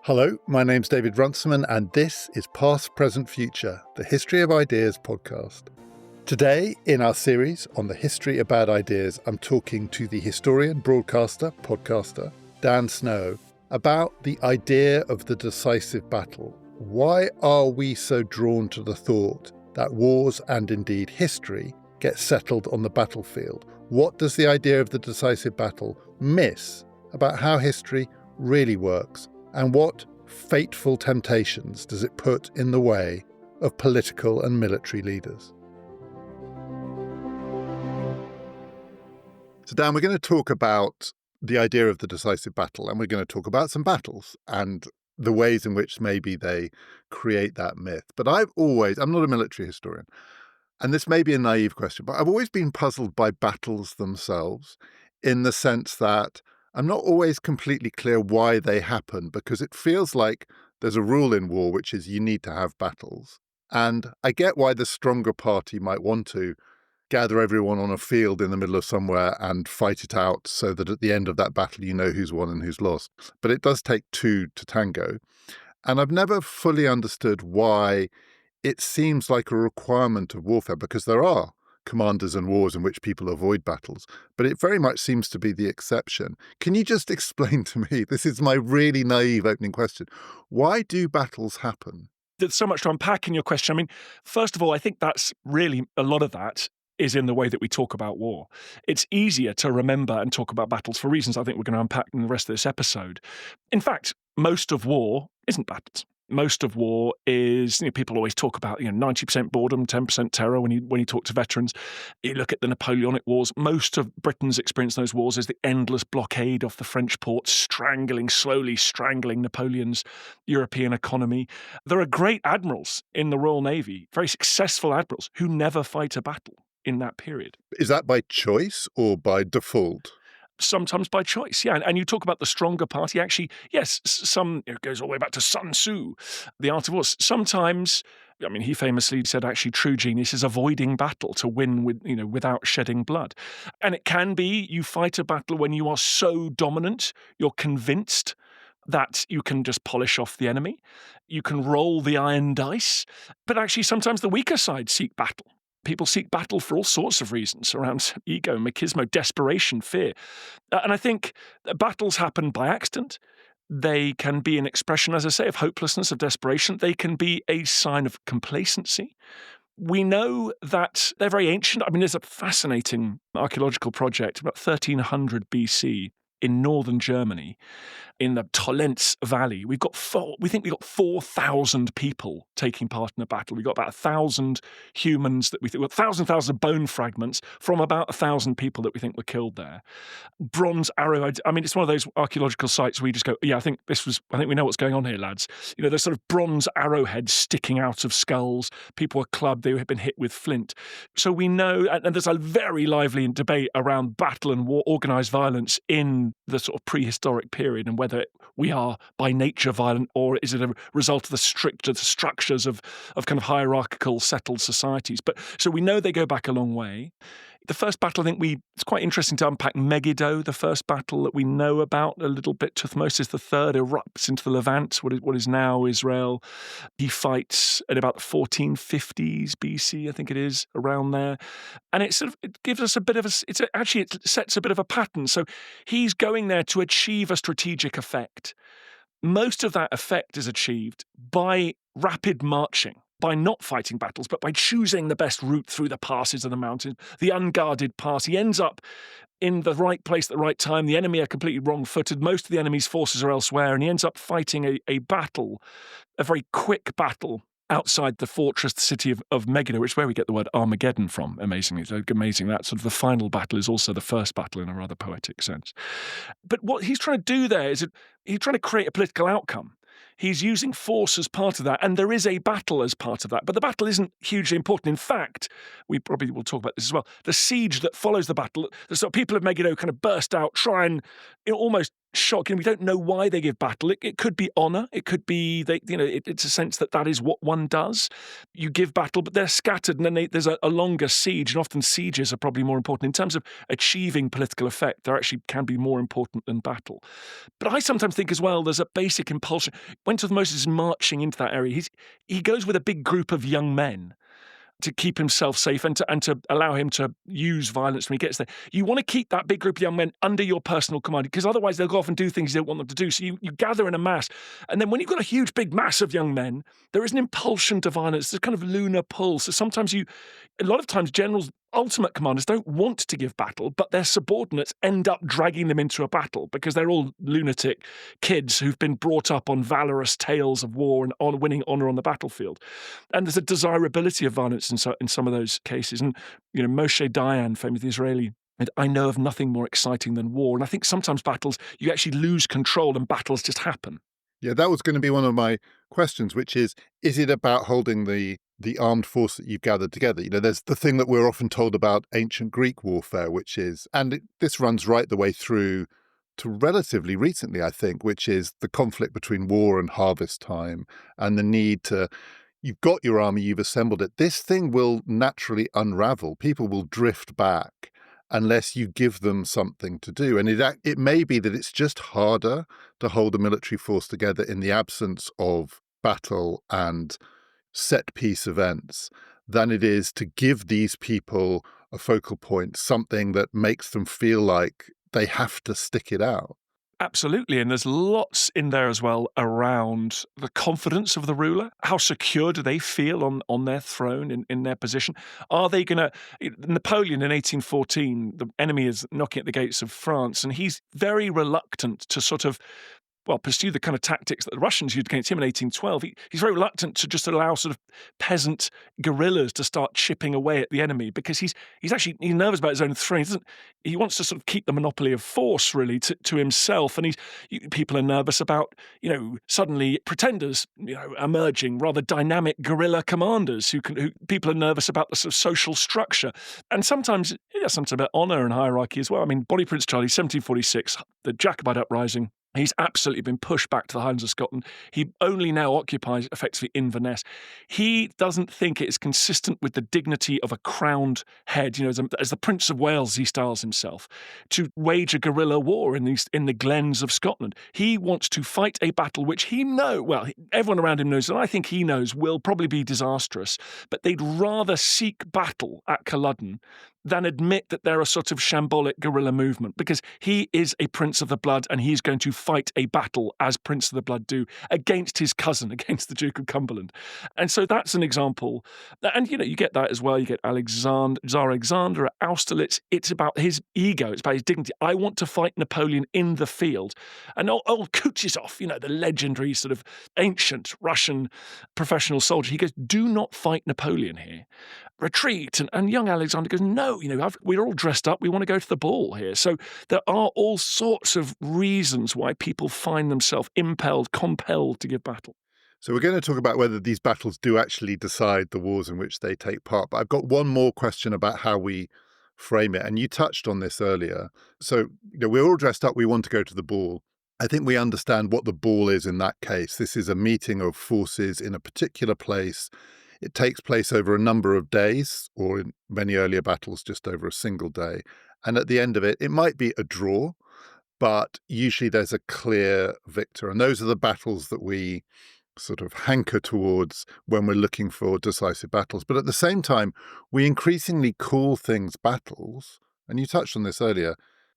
Hello, my name's David Runciman, and this is Past, Present, Future, the History of Ideas podcast. Today, in our series on the history of bad ideas, I'm talking to the historian, broadcaster, podcaster, Dan Snow, about the idea of the decisive battle. Why are we so drawn to the thought that wars and indeed history get settled on the battlefield? What does the idea of the decisive battle miss about how history really works? And what fateful temptations does it put in the way of political and military leaders? So, Dan, we're going to talk about the idea of the decisive battle, and we're going to talk about some battles and the ways in which maybe they create that myth. But I'm not a military historian, and this may be a naive question, but I've always been puzzled by battles themselves in the sense that I'm not always completely clear why they happen, because it feels like there's a rule in war, which is you need to have battles. And I get why the stronger party might want to gather everyone on a field in the middle of somewhere and fight it out so that at the end of that battle, you know who's won and who's lost. But it does take two to tango. And I've never fully understood why it seems like a requirement of warfare, because there are commanders and wars in which people avoid battles, but it very much seems to be the exception. Can you just explain to me, this is my really naive opening question, why do battles happen? There's so much to unpack in your question. I mean, first of all, I think that's really a lot of that is in the way that we talk about war. It's easier to remember and talk about battles for reasons I think we're going to unpack in the rest of this episode. In fact, most of war isn't battles. Most of war is, people always talk about, 90% boredom, 10% terror when you talk to veterans. You look at the Napoleonic Wars, most of Britain's experience in those wars is the endless blockade of the French ports, slowly strangling Napoleon's European economy. There are great admirals in the Royal Navy, very successful admirals, who never fight a battle in that period. Is that by choice or by default? Sometimes by choice, yeah. And you talk about the stronger party. Actually, yes, it goes all the way back to Sun Tzu, The Art of War. Sometimes, he famously said, actually, true genius is avoiding battle to win without shedding blood. And it can be you fight a battle when you are so dominant, you're convinced that you can just polish off the enemy. You can roll the iron dice. But actually, sometimes the weaker side seek battle. People seek battle for all sorts of reasons around ego, machismo, desperation, fear. And I think battles happen by accident. They can be an expression, as I say, of hopelessness, of desperation. They can be a sign of complacency. We know that they're very ancient. There's a fascinating archaeological project about 1300 BC in northern Germany, in the Tollenz Valley. We think we've got 4,000 people taking part in a battle. We've got about 1,000 humans that we think, 1,000 bone fragments from about 1,000 people that we think were killed there. Bronze arrowheads. It's one of those archaeological sites where you just go, yeah, I think we know what's going on here, lads. There's sort of bronze arrowheads sticking out of skulls. People were clubbed. They had been hit with flint. So we know, and there's a very lively debate around battle and war, organized violence in the sort of prehistoric period, and whether we are by nature violent or is it a result of the structures of kind of hierarchical settled societies. But so we know they go back a long way. The first battle, it's quite interesting to unpack Megiddo, the first battle that we know about a little bit. Tutmosis III erupts into the Levant, what is now Israel. He fights at about the 1450s BC, I think it is, around there. And it gives us it sets a bit of a pattern. So he's going there to achieve a strategic effect. Most of that effect is achieved by rapid marching, by not fighting battles, but by choosing the best route through the passes of the mountains, the unguarded pass. He ends up in the right place at the right time. The enemy are completely wrong-footed. Most of the enemy's forces are elsewhere, and he ends up fighting a battle, a very quick battle, outside the fortress, the city of Megiddo, which is where we get the word Armageddon from, amazingly. So amazing that sort of the final battle is also the first battle in a rather poetic sense. But what he's trying to do there is he's trying to create a political outcome. He's using force as part of that, and there is a battle as part of that. But the battle isn't hugely important. In fact, we probably will talk about this as well. The siege that follows the battle, the sort of people of Megiddo kind of burst out, try and almost shock. And we don't know why they give battle. It could be honor. It could be it's a sense that that is what one does. You give battle, but they're scattered, and then there's a longer siege, and often sieges are probably more important in terms of achieving political effect. They actually can be more important than battle. But I sometimes think as well, there's a basic impulsion. When Moses is marching into that area, he goes with a big group of young men to keep himself safe and to allow him to use violence when he gets there. You want to keep that big group of young men under your personal command, because otherwise they'll go off and do things you don't want them to do. So you gather in a mass. And then when you've got a huge, big mass of young men, there is an impulsion to violence. There's a kind of lunar pull. So sometimes a lot of times generals, ultimate commanders, don't want to give battle, but their subordinates end up dragging them into a battle because they're all lunatic kids who've been brought up on valorous tales of war and on winning honor on the battlefield. And there's a desirability of violence in some of those cases. And, Moshe Dayan, famous Israeli, and I know of nothing more exciting than war. And I think sometimes battles, you actually lose control and battles just happen. Yeah, that was going to be one of my questions, which is it about holding the armed force that you've gathered together? There's the thing that we're often told about ancient Greek warfare, which is, this runs right the way through to relatively recently, I think, which is the conflict between war and harvest time and the need to, you've got your army, you've assembled it. This thing will naturally unravel. People will drift back unless you give them something to do. And it may be that it's just harder to hold a military force together in the absence of battle and set piece events than it is to give these people a focal point, something that makes them feel like they have to stick it out. Absolutely. And there's lots in there as well around the confidence of the ruler. How secure do they feel on their throne, in their position? Are they going to... Napoleon in 1814, the enemy is knocking at the gates of France, and he's very reluctant to sort of pursue the kind of tactics that the Russians used against him in 1812. He's very reluctant to just allow sort of peasant guerrillas to start chipping away at the enemy, because he's nervous about his own throne. He wants to sort of keep the monopoly of force really to himself, and people are nervous about suddenly pretenders emerging, rather dynamic guerrilla commanders who people are nervous about the sort of social structure, and sometimes about honour and hierarchy as well. I mean, Bonnie Prince Charlie, 1746, the Jacobite uprising. He's absolutely been pushed back to the Highlands of Scotland. He only now occupies effectively Inverness. He doesn't think it is consistent with the dignity of a crowned head, as the Prince of Wales, he styles himself, to wage a guerrilla war in the glens of Scotland. He wants to fight a battle which everyone around him knows, and I think he knows, will probably be disastrous, but they'd rather seek battle at Culloden than admit that they're a sort of shambolic guerrilla movement, because he is a Prince of the Blood and he's going to fight a battle, as Prince of the Blood do, against his cousin, against the Duke of Cumberland. And so that's an example. And, you get that as well. You get Tsar Alexander at Austerlitz. It's about his ego. It's about his dignity. I want to fight Napoleon in the field. And old Kutuzov, the legendary sort of ancient Russian professional soldier, he goes, do not fight Napoleon here. Retreat. And young Alexander goes, no, we're all dressed up. We want to go to the ball here. So there are all sorts of reasons why people find themselves compelled to give battle. So we're going to talk about whether these battles do actually decide the wars in which they take part. But I've got one more question about how we frame it. And you touched on this earlier. So, we're all dressed up. We want to go to the ball. I think we understand what the ball is in that case. This is a meeting of forces in a particular place. It takes place over a number of days, or in many earlier battles, just over a single day. And at the end of it, it might be a draw, but usually there's a clear victor. And those are the battles that we sort of hanker towards when we're looking for decisive battles. But at the same time, we increasingly call things battles, and you touched on this earlier,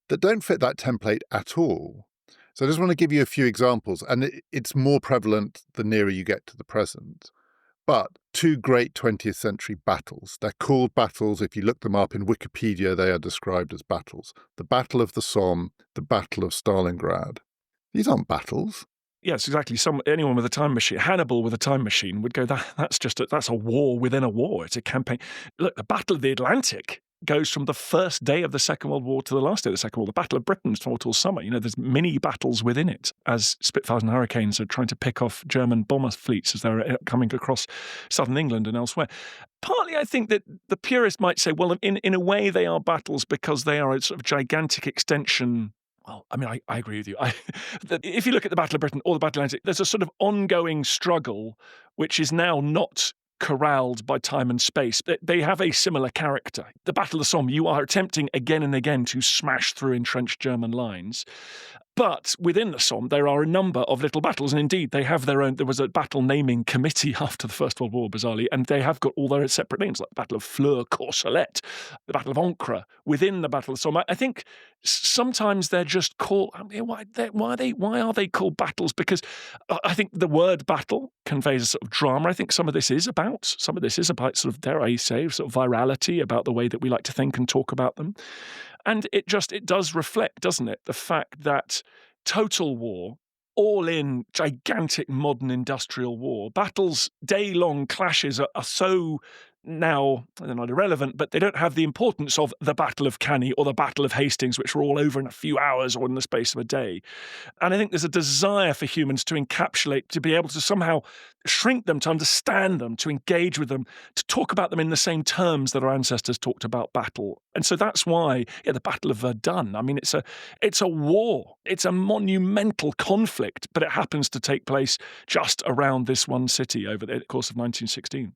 that don't fit that template at all. So I just want to give you a few examples, and it's more prevalent the nearer you get to the present. But two great 20th century battles. They're called battles. If you look them up in Wikipedia, they are described as battles. The Battle of the Somme, the Battle of Stalingrad. These aren't battles. Yes, exactly. Anyone with a time machine, Hannibal with a time machine, would go, that's a war within a war. It's a campaign. Look, the Battle of the Atlantic goes from the first day of the Second World War to the last day of the Second World War. The Battle of Britain is fought all summer. There's many battles within it as Spitfires and Hurricanes are trying to pick off German bomber fleets as they're coming across southern England and elsewhere. Partly, I think that the purist might say, well, in a way they are battles because they are a sort of gigantic extension Well, I mean, I agree with you. If you look at the Battle of Britain or the Battle of Atlantic, there's a sort of ongoing struggle which is now not corralled by time and space. They have a similar character. The Battle of the Somme, you are attempting again and again to smash through entrenched German lines. But within the Somme, there are a number of little battles, and indeed, they have their own. There was a battle naming committee after the First World War, bizarrely, and they have got all their separate names, like the Battle of Fleur-Courcelette, the Battle of Ancre, within the Battle of the Somme. I think sometimes they're just called. I mean, why are they called battles? Because I think the word battle conveys a sort of drama. I think some of this is about sort of, dare I say, sort of virality, about the way that we like to think and talk about them. And it does reflect, doesn't it, the fact that total war, all in gigantic modern industrial war, battles, day-long clashes are so now, they're not irrelevant, but they don't have the importance of the Battle of Cannae or the Battle of Hastings, which were all over in a few hours or in the space of a day. And I think there's a desire for humans to encapsulate, to be able to somehow shrink them, to understand them, to engage with them, to talk about them in the same terms that our ancestors talked about battle. And so that's why, the Battle of Verdun, I mean, it's a war. It's a monumental conflict, but it happens to take place just around this one city over the course of 1916.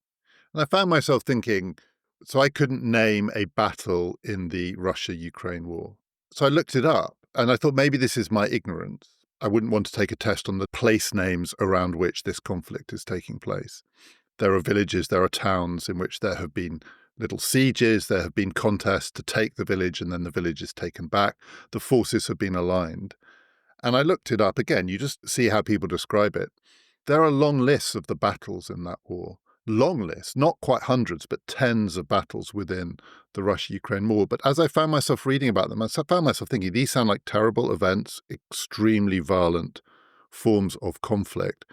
And I found myself thinking, so I couldn't name a battle in the Russia-Ukraine war. So I looked it up and I thought maybe this is my ignorance. I wouldn't want to take a test on the place names around which this conflict is taking place. There are villages, there are towns in which there have been little sieges, there have been contests to take the village and then the village is taken back. The forces have been aligned. And I looked it up again. You just see how people describe it. There are long lists of the battles in that war. Long lists, not quite hundreds, but tens of battles within the Russia-Ukraine war. But as I found myself reading about them, I found myself thinking, these sound like terrible events, extremely violent forms of conflict.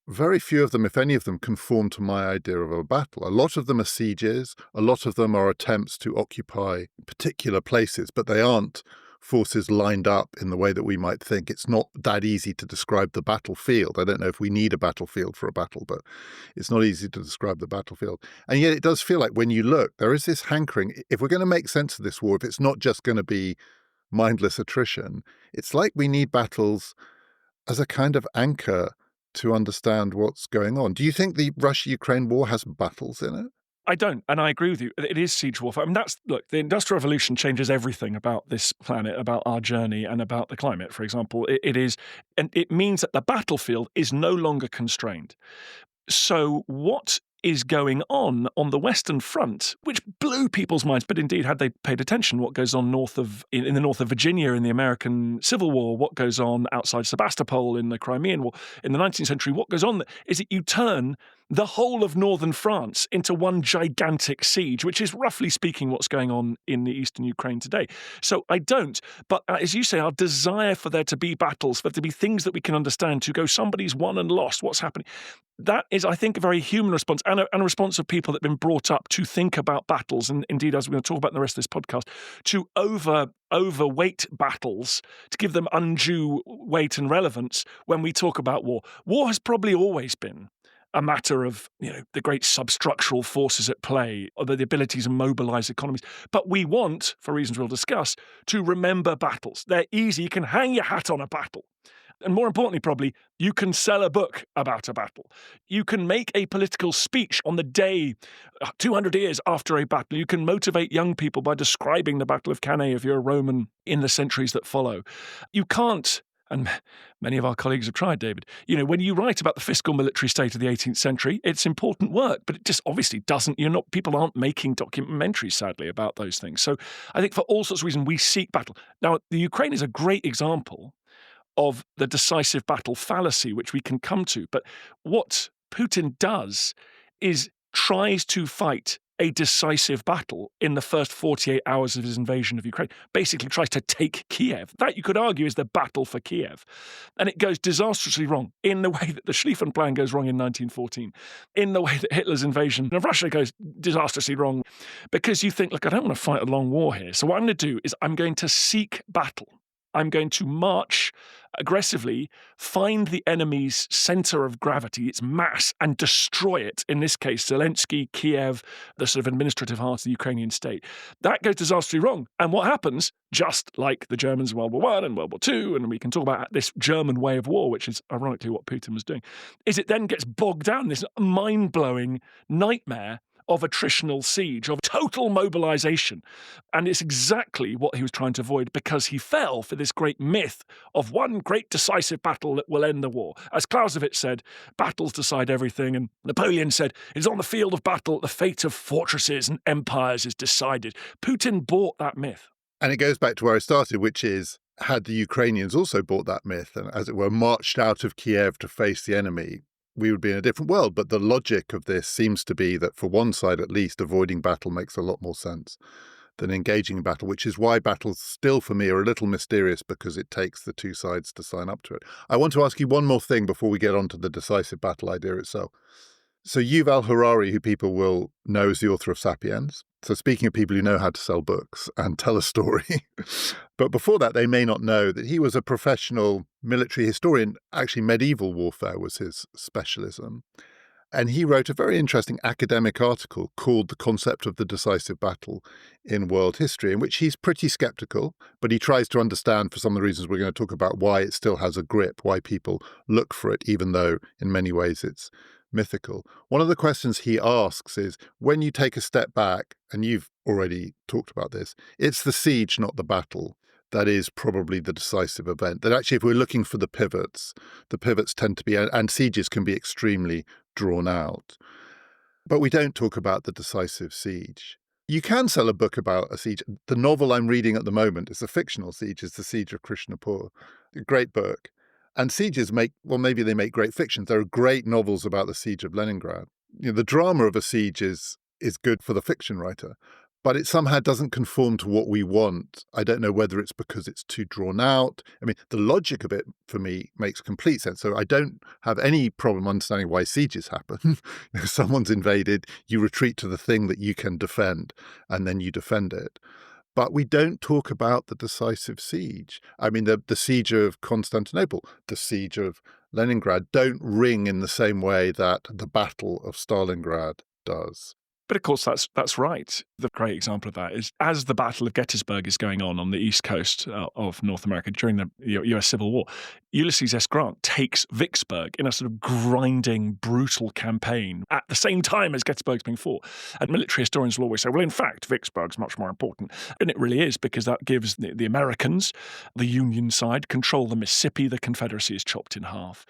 Very few of them, if any of them, conform to my idea of a battle. A lot of them are sieges. A lot of them are attempts to occupy particular places, but they aren't forces lined up in the way that we might think. It's not that easy to describe the battlefield. I don't know if we need a battlefield for a battle, but it's not easy to describe the battlefield. And yet it does feel like when you look, there is this hankering. If we're going to make sense of this war, if it's not just going to be mindless attrition, it's like we need battles as a kind of anchor to understand what's going on. Do you think the Russia-Ukraine war has battles in it? I don't, and I agree with you. It is siege warfare. I mean, look, the Industrial Revolution changes everything about this planet, about our journey, and about the climate, for example. It is, and it means that the battlefield is no longer constrained. So what is going on the Western Front, which blew people's minds, but indeed, had they paid attention, what goes on in the north of Virginia in the American Civil War, what goes on outside Sebastopol in the Crimean War, in the 19th century, what goes on is that you turn the whole of northern France into one gigantic siege, which is roughly speaking what's going on in the eastern Ukraine today. So I don't, but as you say, our desire for there to be battles, for there to be things that we can understand, to go somebody's won and lost, what's happening, that is, I think, a very human response and a response of people that have been brought up to think about battles, and indeed, as we're going to talk about in the rest of this podcast, to overweight battles, to give them undue weight and relevance when we talk about war. War has probably always been a matter of, the great substructural forces at play, or the ability to mobilize economies. But we want, for reasons we'll discuss, to remember battles. They're easy. You can hang your hat on a battle. And more importantly, probably, you can sell a book about a battle. You can make a political speech on the day, 200 years after a battle. You can motivate young people by describing the Battle of Cannae if you're a Roman in the centuries that follow. You can't, and many of our colleagues have tried, David, when you write about the fiscal military state of the 18th century, it's important work, but it just obviously doesn't, people aren't making documentaries, sadly, about those things. So I think for all sorts of reasons, we seek battle. Now, the Ukraine is a great example of the decisive battle fallacy, which we can come to. But what Putin does is tries to fight a decisive battle in the first 48 hours of his invasion of Ukraine, basically tries to take Kiev. That, you could argue, is the battle for Kiev. And it goes disastrously wrong in the way that the Schlieffen Plan goes wrong in 1914, in the way that Hitler's invasion of Russia goes disastrously wrong, because you think, look, I don't want to fight a long war here. So what I'm going to do is I'm going to seek battle. I'm going to march aggressively, find the enemy's center of gravity, its mass, and destroy it. In this case, Zelensky, Kiev, the sort of administrative heart of the Ukrainian state. That goes disastrously wrong. And what happens, just like the Germans in World War I and World War II, and we can talk about this German way of war, which is ironically what Putin was doing, is it then gets bogged down in this mind-blowing nightmare of attritional siege, of total mobilization. And it's exactly what he was trying to avoid because he fell for this great myth of one great decisive battle that will end the war. As Clausewitz said, battles decide everything, and Napoleon said, it is on the field of battle that the fate of fortresses and empires is decided. Putin bought that myth. And it goes back to where I started, which is, had the Ukrainians also bought that myth and, as it were, marched out of Kiev to face the enemy, we would be in a different world. But the logic of this seems to be that for one side, at least, avoiding battle makes a lot more sense than engaging in battle, which is why battles still, for me, are a little mysterious because it takes the two sides to sign up to it. I want to ask you one more thing before we get on to the decisive battle idea itself. So Yuval Harari, who people will know as the author of Sapiens. So speaking of people who know how to sell books and tell a story, but before that, they may not know that he was a professional military historian. Actually, medieval warfare was his specialism. And he wrote a very interesting academic article called The Concept of the Decisive Battle in World History, in which he's pretty skeptical, but he tries to understand, for some of the reasons we're going to talk about, why it still has a grip, why people look for it, even though in many ways it's mythical. One of the questions he asks is, when you take a step back, and you've already talked about this, it's the siege, not the battle, that is probably the decisive event. That actually, if we're looking for the pivots tend to be, and sieges can be extremely drawn out. But we don't talk about the decisive siege. You can sell a book about a siege. The novel I'm reading at the moment is a fictional siege, it's The Siege of Krishnapur. A great book. And sieges maybe they make great fictions. There are great novels about the siege of Leningrad. The drama of a siege is good for the fiction writer, but it somehow doesn't conform to what we want. I don't know whether it's because it's too drawn out. I mean, the logic of it, for me, makes complete sense. So I don't have any problem understanding why sieges happen. If someone's invaded, you retreat to the thing that you can defend, and then you defend it. But we don't talk about the decisive siege. I mean, the siege of Constantinople, the siege of Leningrad don't ring in the same way that the Battle of Stalingrad does. But of course, that's right. The great example of that is as the Battle of Gettysburg is going on the east coast of North America during the US Civil War, Ulysses S. Grant takes Vicksburg in a sort of grinding, brutal campaign at the same time as Gettysburg's being fought. And military historians will always say, well, in fact, Vicksburg's much more important. And it really is, because that gives the Americans, the Union side, control the Mississippi. The Confederacy is chopped in half.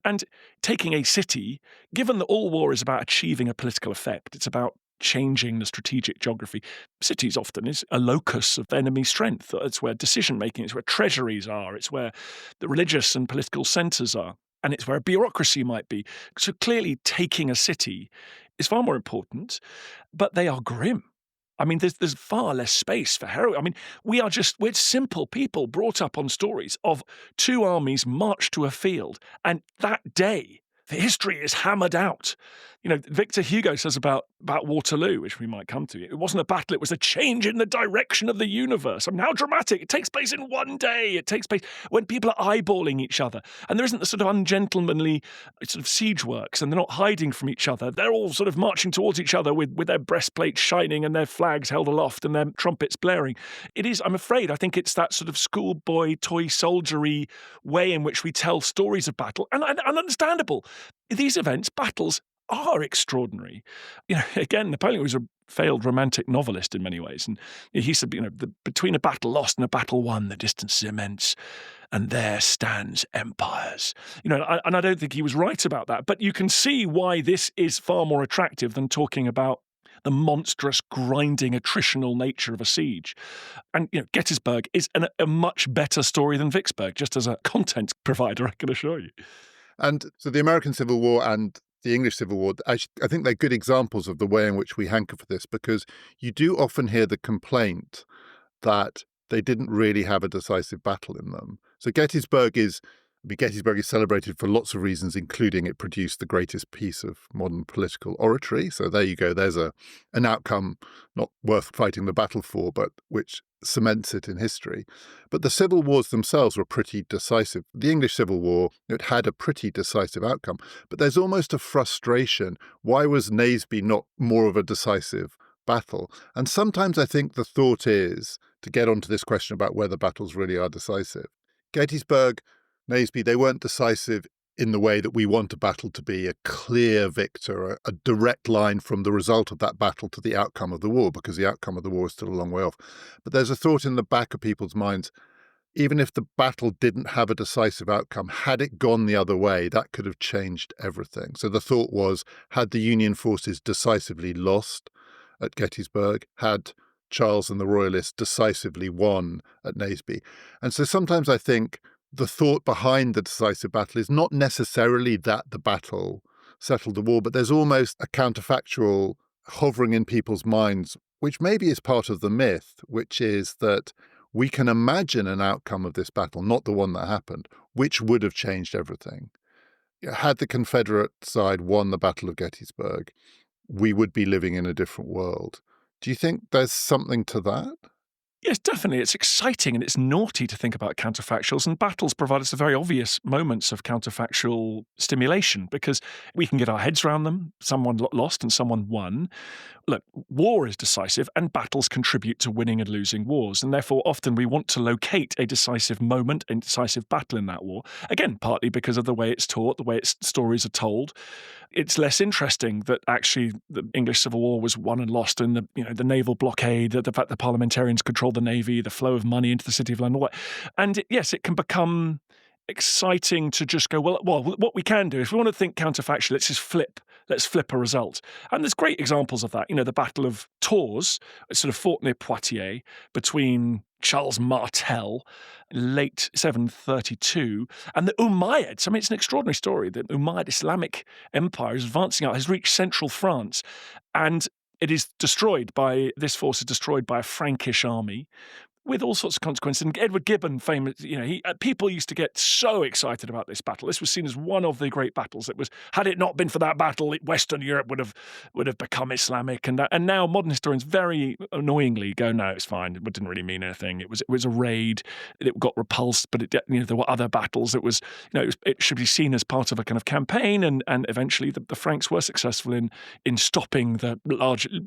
And taking a city, given that all war is about achieving a political effect, it's about changing the strategic geography. Cities often is a locus of enemy strength. It's where decision-making, it's where treasuries are, it's where the religious and political centres are, and it's where a bureaucracy might be. So clearly taking a city is far more important, but they are grim. I mean, there's far less space for heroism. I mean, we're simple people brought up on stories of two armies marched to a field, and that day, the history is hammered out. Victor Hugo says about Waterloo, which we might come to, it wasn't a battle, it was a change in the direction of the universe. I mean, how dramatic. It takes place in one day. It takes place when people are eyeballing each other. And there isn't the sort of ungentlemanly sort of siege works, and they're not hiding from each other. They're all sort of marching towards each other with their breastplates shining and their flags held aloft and their trumpets blaring. It is, I'm afraid, I think it's that sort of schoolboy, toy soldiery way in which we tell stories of battle, and understandable. These events, battles, are extraordinary. Again, Napoleon was a failed romantic novelist in many ways. And he said, between a battle lost and a battle won, the distance is immense. And there stands empires. And I don't think he was right about that. But you can see why this is far more attractive than talking about the monstrous, grinding, attritional nature of a siege. And Gettysburg is a much better story than Vicksburg, just as a content provider, I can assure you. And so the American Civil War and the English Civil War, I think they're good examples of the way in which we hanker for this, because you do often hear the complaint that they didn't really have a decisive battle in them. So Gettysburg is celebrated for lots of reasons, including it produced the greatest piece of modern political oratory. So there you go. There's an outcome not worth fighting the battle for, but which cements it in history. But the civil wars themselves were pretty decisive. The English Civil War, it had a pretty decisive outcome. But there's almost a frustration. Why was Naseby not more of a decisive battle? And sometimes I think the thought is, to get onto this question about whether battles really are decisive, Gettysburg, Naseby, they weren't decisive in the way that we want a battle to be a clear victor, a direct line from the result of that battle to the outcome of the war, because the outcome of the war is still a long way off. But there's a thought in the back of people's minds, even if the battle didn't have a decisive outcome, had it gone the other way, that could have changed everything. So the thought was, had the Union forces decisively lost at Gettysburg, had Charles and the Royalists decisively won at Naseby. And so sometimes I think the thought behind the decisive battle is not necessarily that the battle settled the war, but there's almost a counterfactual hovering in people's minds, which maybe is part of the myth, which is that we can imagine an outcome of this battle, not the one that happened, which would have changed everything. Had the Confederate side won the Battle of Gettysburg, we would be living in a different world. Do you think there's something to that? Yes, definitely. It's exciting and it's naughty to think about counterfactuals, and battles provide us the very obvious moments of counterfactual stimulation because we can get our heads around them. Someone lost and someone won. Look, war is decisive and battles contribute to winning and losing wars, and therefore often we want to locate a decisive moment, a decisive battle in that war. Again, partly because of the way it's taught, the way its stories are told. It's less interesting that actually the English Civil War was won and lost in the naval blockade, the fact the parliamentarians controlled the navy, the flow of money into the city of London. And yes, it can become exciting to just go, well, what we can do, if we want to think counterfactual, let's flip a result. And there's great examples of that. The Battle of Tours, sort of fought near Poitiers between Charles Martel, late 732, and the Umayyads. I mean, it's an extraordinary story. The Umayyad Islamic Empire is advancing out, has reached central France, and this force is destroyed by a Frankish army, with all sorts of consequences. And Edward Gibbon, famous, people used to get so excited about this battle. This was seen as one of the great battles. Had it not been for that battle, Western Europe would have become Islamic. And now modern historians very annoyingly go, no, it's fine. It didn't really mean anything. It was a raid. It got repulsed, but there were other battles. It should be seen as part of a kind of campaign. And eventually the Franks were successful in stopping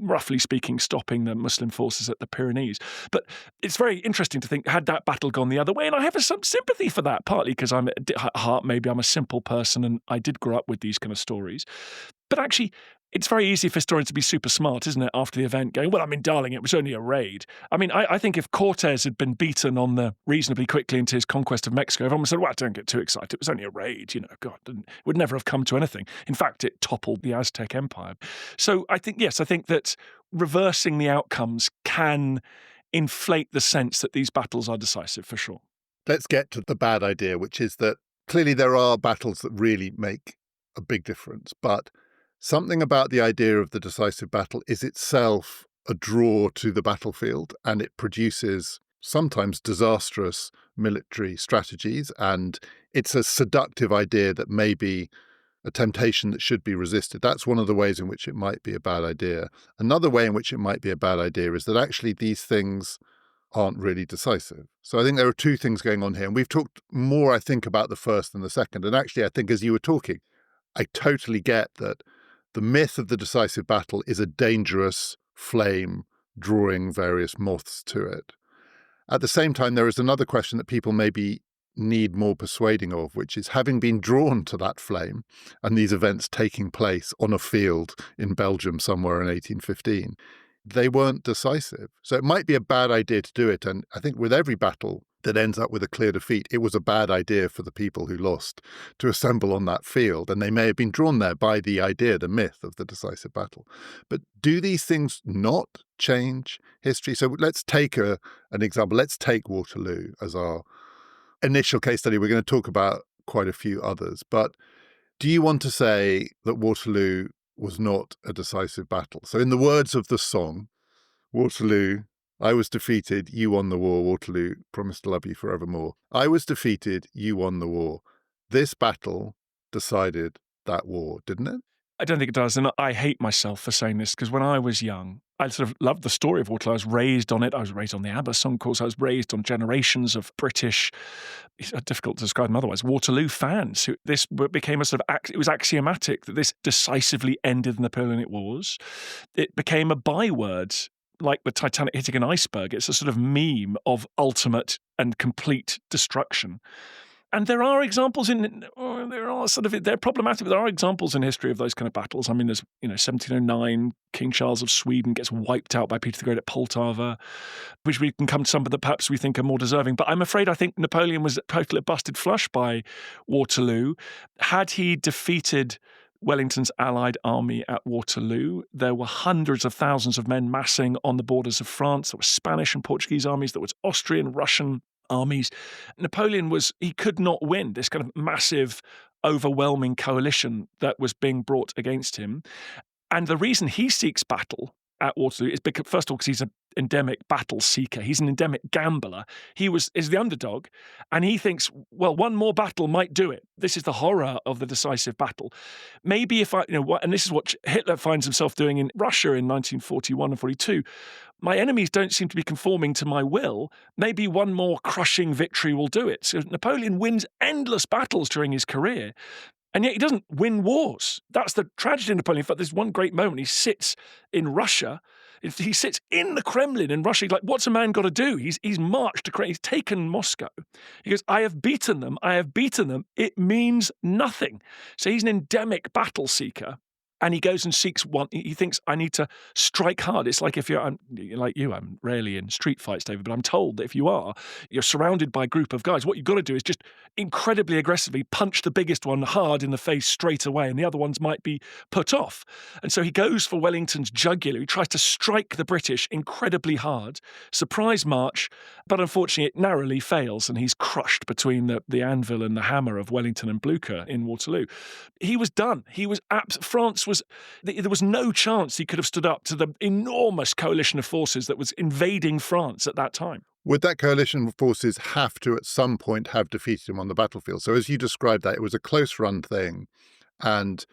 roughly speaking, stopping the Muslim forces at the Pyrenees. But it's very interesting to think, had that battle gone the other way? And I have some sympathy for that, partly because at heart, maybe I'm a simple person and I did grow up with these kind of stories. But actually, it's very easy for historians to be super smart, isn't it, after the event, going, well, I mean, darling, it was only a raid. I mean, I think if Cortez had been beaten reasonably quickly into his conquest of Mexico, everyone would have said, well, don't get too excited. It was only a raid, God, it would never have come to anything. In fact, it toppled the Aztec Empire. So I think that reversing the outcomes can inflate the sense that these battles are decisive, for sure. Let's get to the bad idea, which is that clearly there are battles that really make a big difference, but something about the idea of the decisive battle is itself a draw to the battlefield, and it produces sometimes disastrous military strategies, and it's a seductive idea that may be a temptation that should be resisted. That's one of the ways in which it might be a bad idea. Another way in which it might be a bad idea is that actually these things aren't really decisive. So I think there are two things going on here. And we've talked more, I think, about the first than the second. And actually, I think as you were talking, I totally get that the myth of the decisive battle is a dangerous flame drawing various moths to it. At the same time, there is another question that people maybe need more persuading of, which is, having been drawn to that flame and these events taking place on a field in Belgium somewhere in 1815, they weren't decisive. So it might be a bad idea to do it. And I think with every battle that ends up with a clear defeat, it was a bad idea for the people who lost to assemble on that field. And they may have been drawn there by the idea, the myth of the decisive battle. But do these things not change history? So let's take an example. Let's take Waterloo as our initial case study. We're going to talk about quite a few others, but do you want to say that Waterloo was not a decisive battle? So in the words of the song, Waterloo, I was defeated, you won the war. Waterloo, promised to love you forevermore. I was defeated, you won the war. This battle decided that war, didn't it? I don't think it does. And I hate myself for saying this, because when I was young, I sort of love the story of Waterloo. I was raised on it. I was raised on the Abba song course. I was raised on generations of British, it's difficult to describe them otherwise, Waterloo fans. Who this became a sort of, it was axiomatic that this decisively ended the Napoleonic Wars. It became a byword, like the Titanic hitting an iceberg. It's a sort of meme of ultimate and complete destruction. And there are examples they're problematic, but there are examples in history of those kind of battles. I mean, there's, 1709, King Charles of Sweden gets wiped out by Peter the Great at Poltava, which we can come to some that perhaps we think are more deserving. But I'm afraid I think Napoleon was totally busted flush by Waterloo. Had he defeated Wellington's allied army at Waterloo, there were hundreds of thousands of men massing on the borders of France. There were Spanish and Portuguese armies. There was Austrian, Russian armies. He could not win this kind of massive, overwhelming coalition that was being brought against him. And the reason he seeks battle at Waterloo is because, first of all, because he's an endemic battle seeker. He's an endemic gambler. Is the underdog, and he thinks, well, one more battle might do it. This is the horror of the decisive battle. Maybe if and this is what Hitler finds himself doing in Russia in 1941 and 42. My enemies don't seem to be conforming to my will. Maybe one more crushing victory will do it. So Napoleon wins endless battles during his career, and yet he doesn't win wars. That's the tragedy of Napoleon. In fact, there's one great moment. He sits in Russia. He sits in the Kremlin in Russia. Like, what's a man got to do? He's marched to he's taken Moscow. He goes, I have beaten them. I have beaten them. It means nothing. So he's an endemic battle seeker. And he goes and seeks one. He thinks, I need to strike hard. It's like I'm rarely in street fights, David, but I'm told that if you're surrounded by a group of guys. What you've got to do is just incredibly aggressively punch the biggest one hard in the face straight away, and the other ones might be put off. And so he goes for Wellington's jugular. He tries to strike the British incredibly hard, surprise march, but unfortunately it narrowly fails, and he's crushed between the anvil and the hammer of Wellington and Blucher in Waterloo. He was done. There was no chance he could have stood up to the enormous coalition of forces that was invading France at that time. Would that coalition of forces have to, at some point, have defeated him on the battlefield? So as you described that, it was a close-run thing, and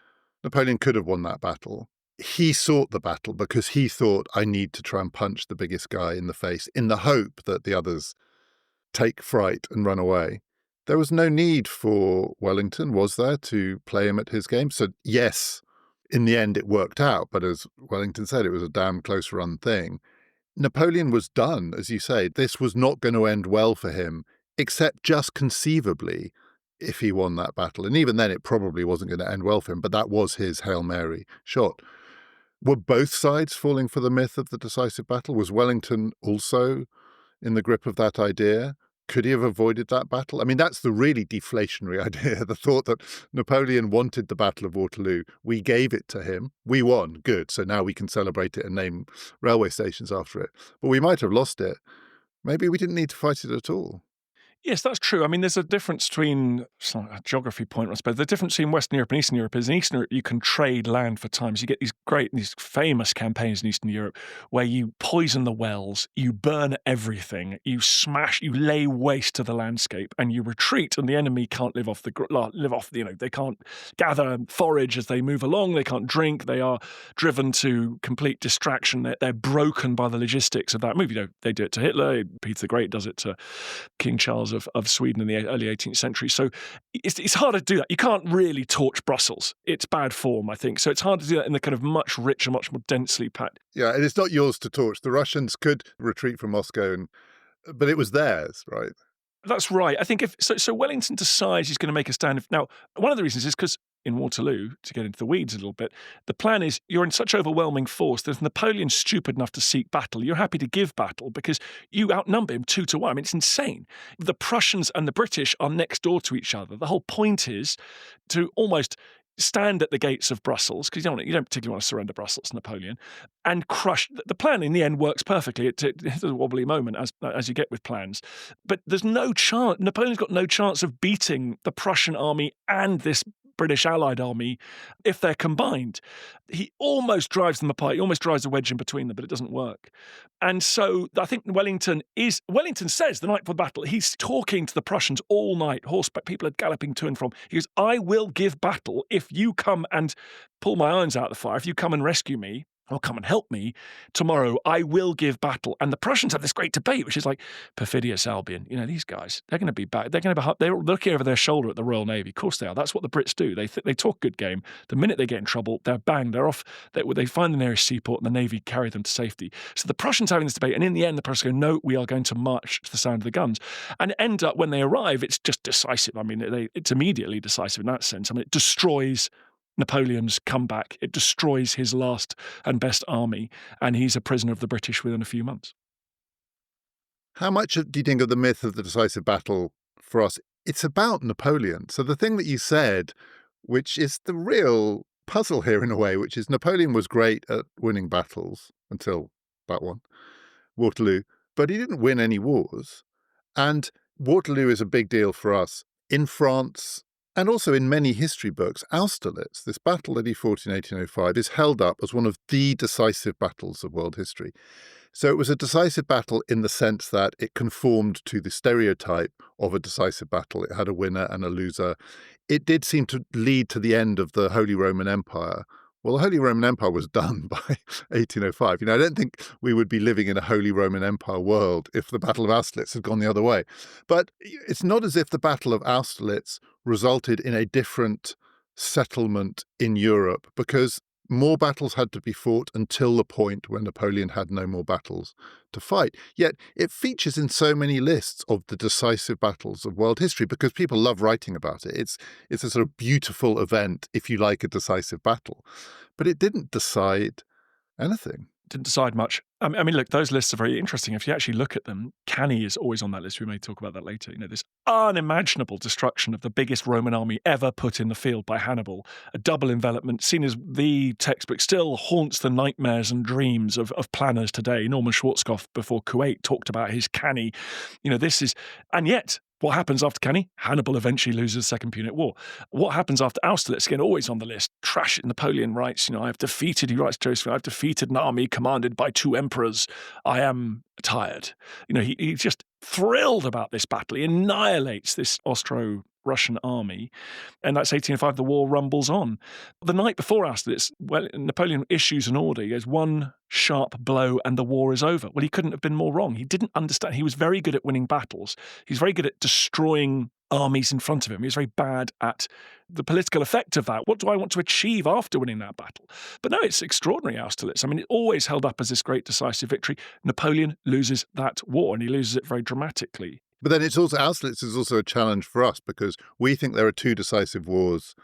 Napoleon could have won that battle. He sought the battle because he thought, I need to try and punch the biggest guy in the face, in the hope that the others take fright and run away. There was no need for Wellington, was there, to play him at his game? So yes, in the end, it worked out, but as Wellington said, it was a damn close-run thing. Napoleon was done, as you say. This was not going to end well for him, except just conceivably if he won that battle. And even then, it probably wasn't going to end well for him, but that was his Hail Mary shot. Were both sides falling for the myth of the decisive battle? Was Wellington also in the grip of that idea? Could he have avoided that battle? I mean, that's the really deflationary idea, the thought that Napoleon wanted the Battle of Waterloo. We gave it to him. We won. Good. So now we can celebrate it and name railway stations after it. But we might have lost it. Maybe we didn't need to fight it at all. Yes, that's true. I mean, there's a difference between, it's not a geography point, I suppose. The difference between Western Europe and Eastern Europe is in Eastern Europe, you can trade land for time. So you get these famous campaigns in Eastern Europe where you poison the wells, you burn everything, you lay waste to the landscape, and you retreat, and the enemy can't they can't gather and forage as they move along, they can't drink, they are driven to complete distraction. They're broken by the logistics of that move. They do it to Hitler, Peter the Great does it to King Charles of Sweden in the early 18th century. So it's hard to do that. You can't really torch Brussels. It's bad form, I think. So it's hard to do that in the kind of much richer, much more densely packed. Yeah, and it's not yours to torch. The Russians could retreat from Moscow, but it was theirs, right? That's right. I think so Wellington decides he's going to make a stand. Now, one of the reasons is because in Waterloo, to get into the weeds a little bit, the plan is you're in such overwhelming force that if Napoleon's stupid enough to seek battle, you're happy to give battle because you outnumber him 2-1. I mean, it's insane. The Prussians and the British are next door to each other. The whole point is to almost stand at the gates of Brussels, because you don't particularly want to surrender Brussels to Napoleon, and crush. The plan in the end works perfectly. It's a wobbly moment, as you get with plans. But there's no chance. Napoleon's got no chance of beating the Prussian army and this British Allied army if they're combined. He almost drives them apart. He almost drives a wedge in between them, but it doesn't work. And so I think Wellington says the night before the battle, he's talking to the Prussians all night, horseback, people are galloping to and from. He goes, I will give battle if you come and pull my irons out of the fire, if you come and rescue me. or come and help me, tomorrow I will give battle. And the Prussians have this great debate, which is like, perfidious Albion. These guys, they're going to be back. They're looking over their shoulder at the Royal Navy. Of course they are. That's what the Brits do. They talk good game. The minute they get in trouble, they're banged. They're off. They find the nearest seaport and the Navy carry them to safety. So the Prussians having this debate. And in the end, the Prussians go, no, we are going to march to the sound of the guns. And it end up, when they arrive, it's just decisive. I mean, it's immediately decisive in that sense. I mean, it destroys Napoleon's comeback. It destroys his last and best army, and he's a prisoner of the British within a few months. How much do you think of the myth of the decisive battle for us? It's about Napoleon. So the thing that you said, which is the real puzzle here in a way, which is Napoleon was great at winning battles until that one, Waterloo, but he didn't win any wars. And Waterloo is a big deal for us in France. And also in many history books, Austerlitz, this battle that he fought in 1805, is held up as one of the decisive battles of world history. So it was a decisive battle in the sense that it conformed to the stereotype of a decisive battle. It had a winner and a loser. It did seem to lead to the end of the Holy Roman Empire. Well, the Holy Roman Empire was done by 1805. I don't think we would be living in a Holy Roman Empire world if the Battle of Austerlitz had gone the other way. But it's not as if the Battle of Austerlitz resulted in a different settlement in Europe, because more battles had to be fought until the point when Napoleon had no more battles to fight. Yet it features in so many lists of the decisive battles of world history because people love writing about it. It's a sort of beautiful event if you like a decisive battle. But it didn't decide anything. Didn't decide much. I mean, look, those lists are very interesting. If you actually look at them, Cannae is always on that list. We may talk about that later. This unimaginable destruction of the biggest Roman army ever put in the field by Hannibal, a double envelopment, seen as the textbook, still haunts the nightmares and dreams of planners today. Norman Schwarzkopf, before Kuwait, talked about his Cannae. And yet, what happens after Cannae? Hannibal eventually loses the Second Punic War. What happens after Austerlitz? Again, always on the list. Trash it. Napoleon writes, I've defeated, he writes Joseph, I've defeated an army commanded by 2 emperors. I am tired. He's just thrilled about this battle. He annihilates this Austro-Russian army. And that's 1805. The war rumbles on. The night before Austerlitz, Napoleon issues an order. He goes, one sharp blow and the war is over. Well, he couldn't have been more wrong. He didn't understand. He was very good at winning battles. He's very good at destroying armies in front of him. He was very bad at the political effect of that. What do I want to achieve after winning that battle? But no, it's extraordinary, Austerlitz. I mean, it always held up as this great decisive victory. Napoleon loses that war, and he loses it very dramatically. But then Austerlitz is also a challenge for us because we think there are 2 decisive wars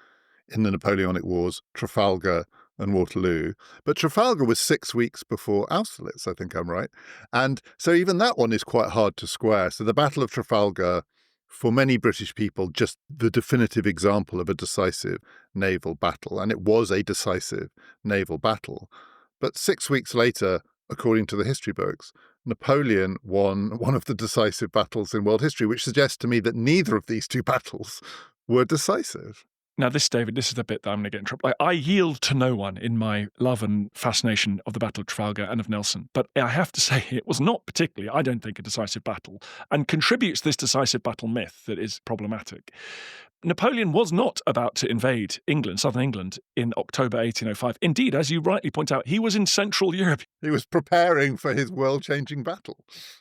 in the Napoleonic Wars, Trafalgar and Waterloo. But Trafalgar was 6 weeks before Austerlitz, I think I'm right. And so even that one is quite hard to square. So the Battle of Trafalgar, for many British people, just the definitive example of a decisive naval battle. And it was a decisive naval battle. But 6 weeks later, according to the history books, Napoleon won one of the decisive battles in world history, which suggests to me that neither of these 2 battles were decisive. Now, David, this is the bit that I'm going to get in trouble. I yield to no one in my love and fascination of the Battle of Trafalgar and of Nelson. But I have to say, it was not particularly, I don't think, a decisive battle, and contributes to this decisive battle myth that is problematic. Napoleon was not about to invade England, southern England, in October 1805. Indeed, as you rightly point out, he was in Central Europe. He was preparing for his world-changing battle.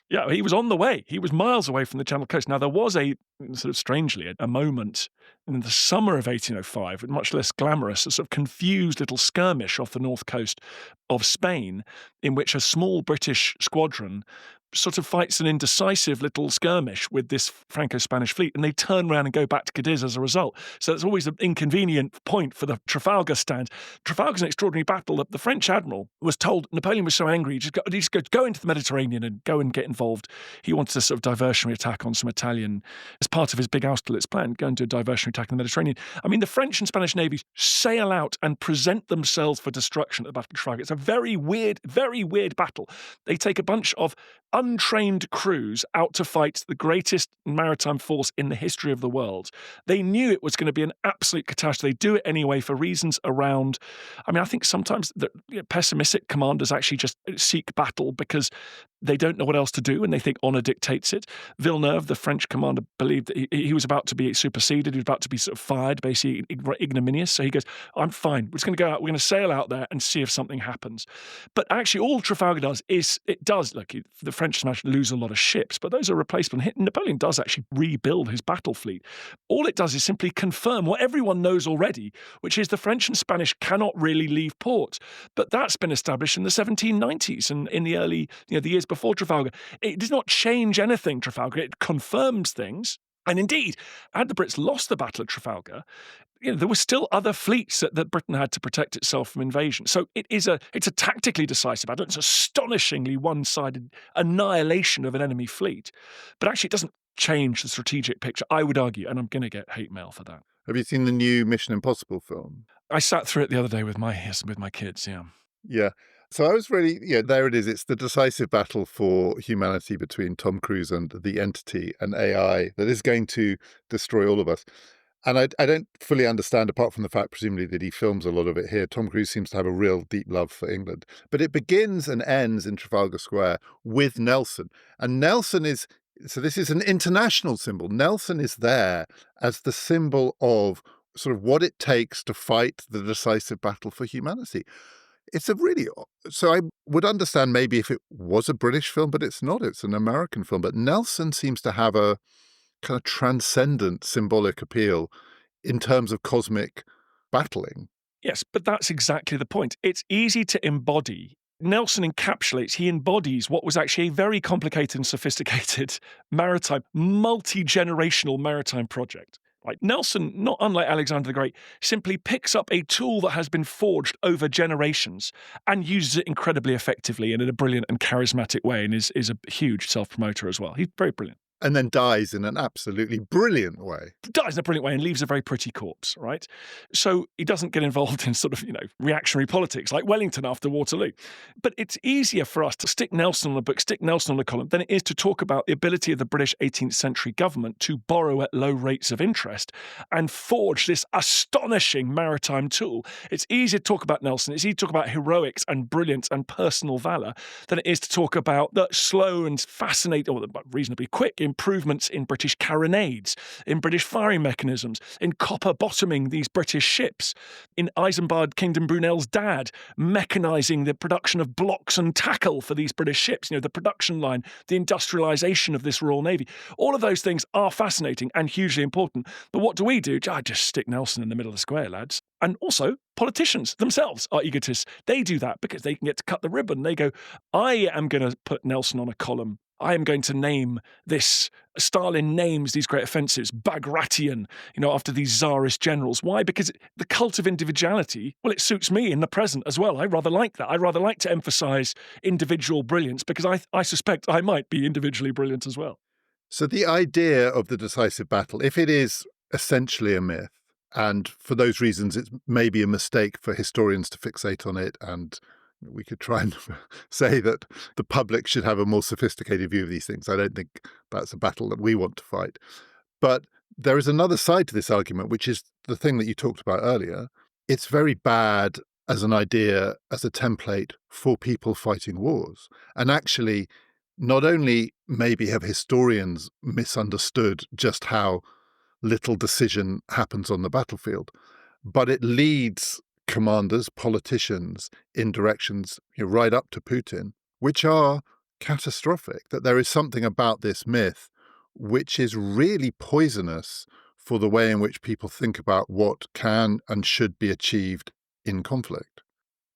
Yeah, he was on the way. He was miles away from the Channel coast. Now, there was sort of strangely, a moment in the summer of 1805, much less glamorous, a sort of confused little skirmish off the north coast of Spain, in which a small British squadron sort of fights an indecisive little skirmish with this Franco-Spanish fleet, and they turn around and go back to Cadiz as a result. So it's always an inconvenient point for the Trafalgar stand. Trafalgar's an extraordinary battle. The French admiral was told Napoleon was so angry, he just go into the Mediterranean and go and get involved. He wanted a sort of diversionary attack on some Italian, as part of his big Austerlitz plan, go and do a diversionary attack in the Mediterranean. I mean, the French and Spanish navies sail out and present themselves for destruction at the Battle of Trafalgar. It's a very weird battle. They take a bunch of untrained crews out to fight the greatest maritime force in the history of the world. They knew it was going to be an absolute catastrophe. They do it anyway for reasons around, I think sometimes the pessimistic commanders actually just seek battle because They don't know what else to do, and they think honor dictates it. Villeneuve, the French commander, believed that he was about to be superseded. He was about to be sort of fired, basically ignominious. So he goes, I'm fine. We're just going to go out. We're going to sail out there and see if something happens. But actually, all Trafalgar does is it does, look, the French lose a lot of ships, but those are replaceable. Napoleon does actually rebuild his battle fleet. All it does is simply confirm what everyone knows already, which is the French and Spanish cannot really leave port. But that's been established in the 1790s and in the early, the years before Trafalgar. It does not change anything, Trafalgar. It confirms things. And indeed, had the Brits lost the Battle of Trafalgar, there were still other fleets that Britain had to protect itself from invasion. So it's a tactically decisive battle. It's astonishingly one-sided annihilation of an enemy fleet. But actually, it doesn't change the strategic picture, I would argue, and I'm going to get hate mail for that. Have you seen the new Mission Impossible film? I sat through it the other day with my kids, yeah. Yeah. So I was really, there it is. It's the decisive battle for humanity between Tom Cruise and the entity, an AI that is going to destroy all of us. And I don't fully understand, apart from the fact, presumably, that he films a lot of it here. Tom Cruise seems to have a real deep love for England. But it begins and ends in Trafalgar Square with Nelson. And Nelson so this is an international symbol. Nelson is there as the symbol of sort of what it takes to fight the decisive battle for humanity. So I would understand maybe if it was a British film, but it's not. It's an American film. But Nelson seems to have a kind of transcendent symbolic appeal in terms of cosmic battling. Yes, but that's exactly the point. It's easy to embody. Nelson he embodies what was actually a very complicated and sophisticated multi-generational maritime project. Like Nelson, not unlike Alexander the Great, simply picks up a tool that has been forged over generations and uses it incredibly effectively and in a brilliant and charismatic way, and is a huge self-promoter as well. He's very brilliant. And then dies in an absolutely brilliant way. Dies in a brilliant way and leaves a very pretty corpse, right? So he doesn't get involved in sort of, reactionary politics like Wellington after Waterloo. But it's easier for us to stick Nelson on a book, stick Nelson on a column, than it is to talk about the ability of the British 18th century government to borrow at low rates of interest and forge this astonishing maritime tool. It's easier to talk about Nelson, it's easier to talk about heroics and brilliance and personal valour than it is to talk about the slow and fascinating, or reasonably quick, improvements in British carronades, in British firing mechanisms, in copper bottoming these British ships, in Isambard Kingdom Brunel's dad mechanising the production of blocks and tackle for these British ships, the production line, the industrialisation of this Royal Navy. All of those things are fascinating and hugely important. But what do? I just stick Nelson in the middle of the square, lads. And also, politicians themselves are egotists. They do that because they can get to cut the ribbon. They go, I am going to put Nelson on a column. I am going to name this. Stalin names these great offensives Bagration, after these Tsarist generals. Why? Because the cult of individuality, well, it suits me in the present as well. I rather like that. I rather like to emphasize individual brilliance because I suspect I might be individually brilliant as well. So the idea of the decisive battle, if it is essentially a myth, and for those reasons it's maybe a mistake for historians to fixate on it, and we could try and say that the public should have a more sophisticated view of these things. I don't think that's a battle that we want to fight. But there is another side to this argument, which is the thing that you talked about earlier. It's very bad as an idea, as a template for people fighting wars. And actually, not only maybe have historians misunderstood just how little decision happens on the battlefield, but it leads commanders, politicians in directions right up to Putin, which are catastrophic. That there is something about this myth which is really poisonous for the way in which people think about what can and should be achieved in conflict.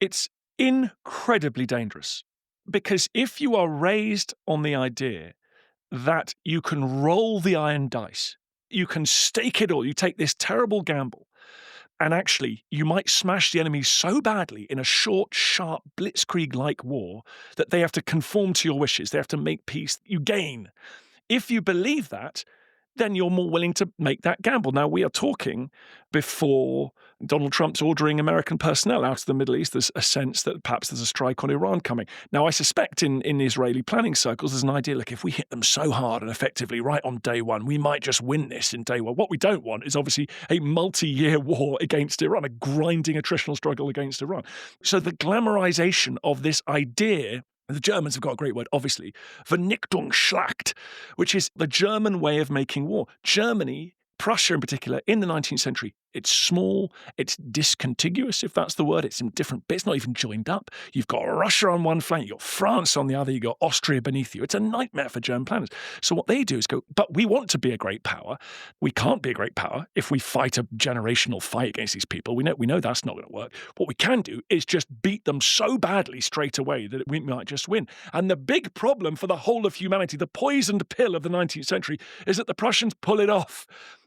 It's incredibly dangerous because if you are raised on the idea that you can roll the iron dice, you can stake it all, you take this terrible gamble, and actually, you might smash the enemy so badly in a short, sharp, blitzkrieg-like war that they have to conform to your wishes. They have to make peace. You gain. If you believe that, then you're more willing to make that gamble. Now, we are talking before Donald Trump's ordering American personnel out of the Middle East. There's a sense that perhaps there's a strike on Iran coming. Now, I suspect in Israeli planning circles, there's an idea, look, if we hit them so hard and effectively right on day one, we might just win this in day one. What we don't want is obviously a multi-year war against Iran, a grinding attritional struggle against Iran. So the glamorization of this idea The Germans have got a great word, obviously, Vernichtungsschlacht, which is the German way of making war. Germany, Prussia in particular, in the 19th century, it's small, it's discontiguous, if that's the word. It's in different bits, not even joined up. You've got Russia on one flank, you've got France on the other, you've got Austria beneath you. It's a nightmare for German planners. So what they do is go, but we want to be a great power. We can't be a great power if we fight a generational fight against these people. We know that's not going to work. What we can do is just beat them so badly straight away that we might just win. And the big problem for the whole of humanity, the poisoned pill of the 19th century, is that the Prussians pull it off.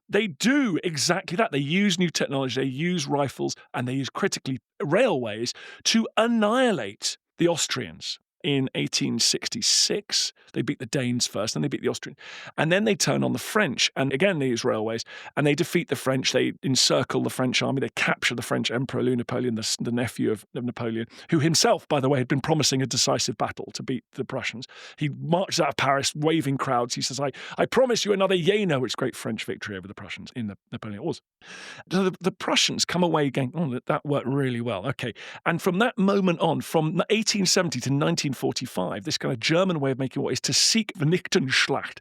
They do exactly that. They use new technology, they use rifles, and they use critically railways to annihilate the Austrians. In 1866, they beat the Danes first, then they beat the Austrians. And then they turn on the French. And again, they use railways. And they defeat the French. They encircle the French army. They capture the French Emperor Louis Napoleon, the nephew of Napoleon, who himself, by the way, had been promising a decisive battle to beat the Prussians. He marches out of Paris, waving crowds. He says, I promise you another Jena, which is great French victory over the Prussians in the Napoleon Wars. So the Prussians come away going, oh, that worked really well. Okay. And from that moment on, from 1870 to 1945, this kind of German way of making war is to seek Vernichtungsschlacht,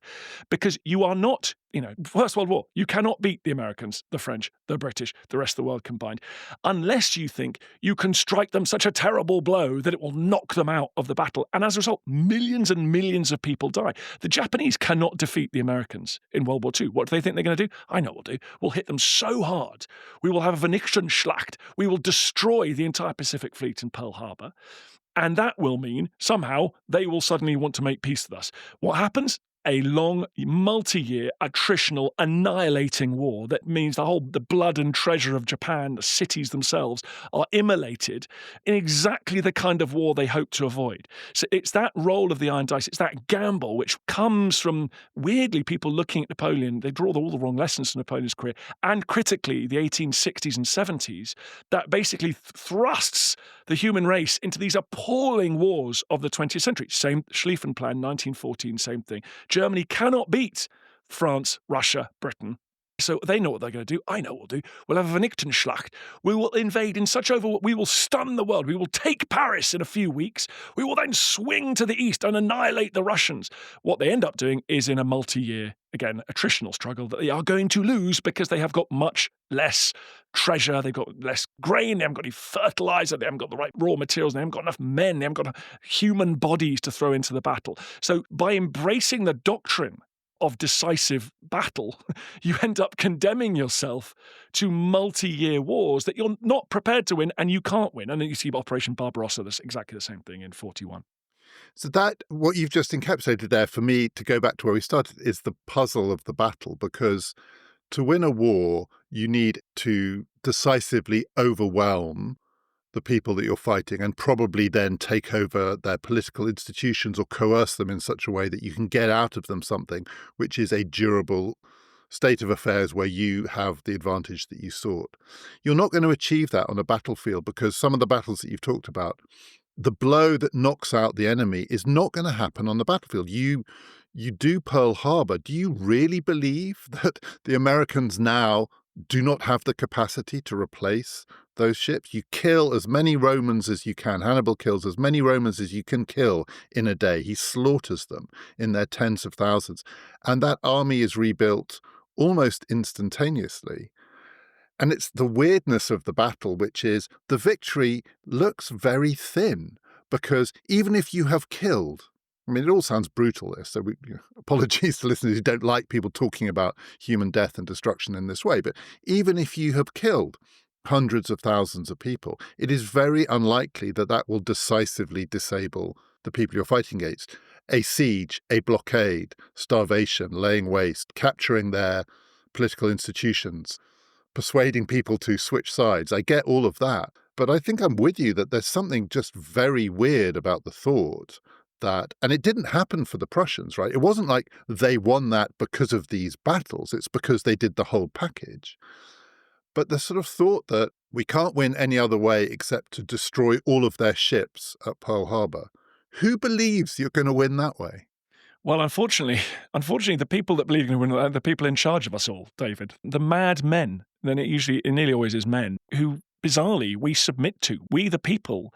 because you are not, First World War, you cannot beat the Americans, the French, the British, the rest of the world combined, unless you think you can strike them such a terrible blow that it will knock them out of the battle. And as a result, millions and millions of people die. The Japanese cannot defeat the Americans in World War II. What do they think they're going to do? I know what we'll do. We'll hit them so hard. We will have a Vernichtungsschlacht. We will destroy the entire Pacific Fleet in Pearl Harbor. And that will mean somehow they will suddenly want to make peace with us. What happens? A long, multi-year, attritional, annihilating war that means the blood and treasure of Japan, the cities themselves, are immolated in exactly the kind of war they hope to avoid. So it's that roll of the iron dice, it's that gamble which comes from, weirdly, people looking at Napoleon. They draw all the wrong lessons from Napoleon's career, and critically, the 1860s and 70s, that basically thrusts the human race into these appalling wars of the 20th century. Same Schlieffen Plan, 1914, same thing. Germany cannot beat France, Russia, Britain. So they know what they're going to do. I know what we'll do. We'll have a Vernichtungsschlacht. We will invade in such we will stun the world. We will take Paris in a few weeks. We will then swing to the east and annihilate the Russians. What they end up doing is in a multi-year, again, attritional struggle that they are going to lose because they have got much less treasure. They've got less grain. They haven't got any fertilizer. They haven't got the right raw materials. They haven't got enough men. They haven't got human bodies to throw into the battle. So by embracing the doctrine of decisive battle, you end up condemning yourself to multi-year wars that you're not prepared to win and you can't win. And then you see Operation Barbarossa, that's exactly the same thing in 41. So that, what you've just encapsulated there, for me, to go back to where we started, is the puzzle of the battle, because to win a war, you need to decisively overwhelm the people that you're fighting and probably then take over their political institutions or coerce them in such a way that you can get out of them something which is a durable state of affairs where you have the advantage that you sought. You're not going to achieve that on a battlefield, because some of the battles that you've talked about, the blow that knocks out the enemy is not going to happen on the battlefield. You do Pearl Harbor. Do you really believe that the Americans now do not have the capacity to replace those ships? You kill as many Romans as you can. Hannibal kills as many Romans as you can kill in a day. He slaughters them in their tens of thousands. And that army is rebuilt almost instantaneously. And it's the weirdness of the battle, which is the victory looks very thin, because even if you have killed, I mean, it all sounds brutal, this, so apologies to listeners who don't like people talking about human death and destruction in this way, but even if you have killed hundreds of thousands of people, it is very unlikely that that will decisively disable the people you're fighting against. A siege, a blockade, starvation, laying waste, capturing their political institutions, persuading people to switch sides. I get all of that. But I think I'm with you that there's something just very weird about the thought that, and it didn't happen for the Prussians, right? It wasn't like they won that because of these battles. It's because they did the whole package. But the sort of thought that we can't win any other way except to destroy all of their ships at Pearl Harbor. Who believes you're going to win that way? Well, unfortunately, the people that believe in win are the people in charge of us all, David. The mad men, then it nearly always is men, who bizarrely, we submit to. We, the people,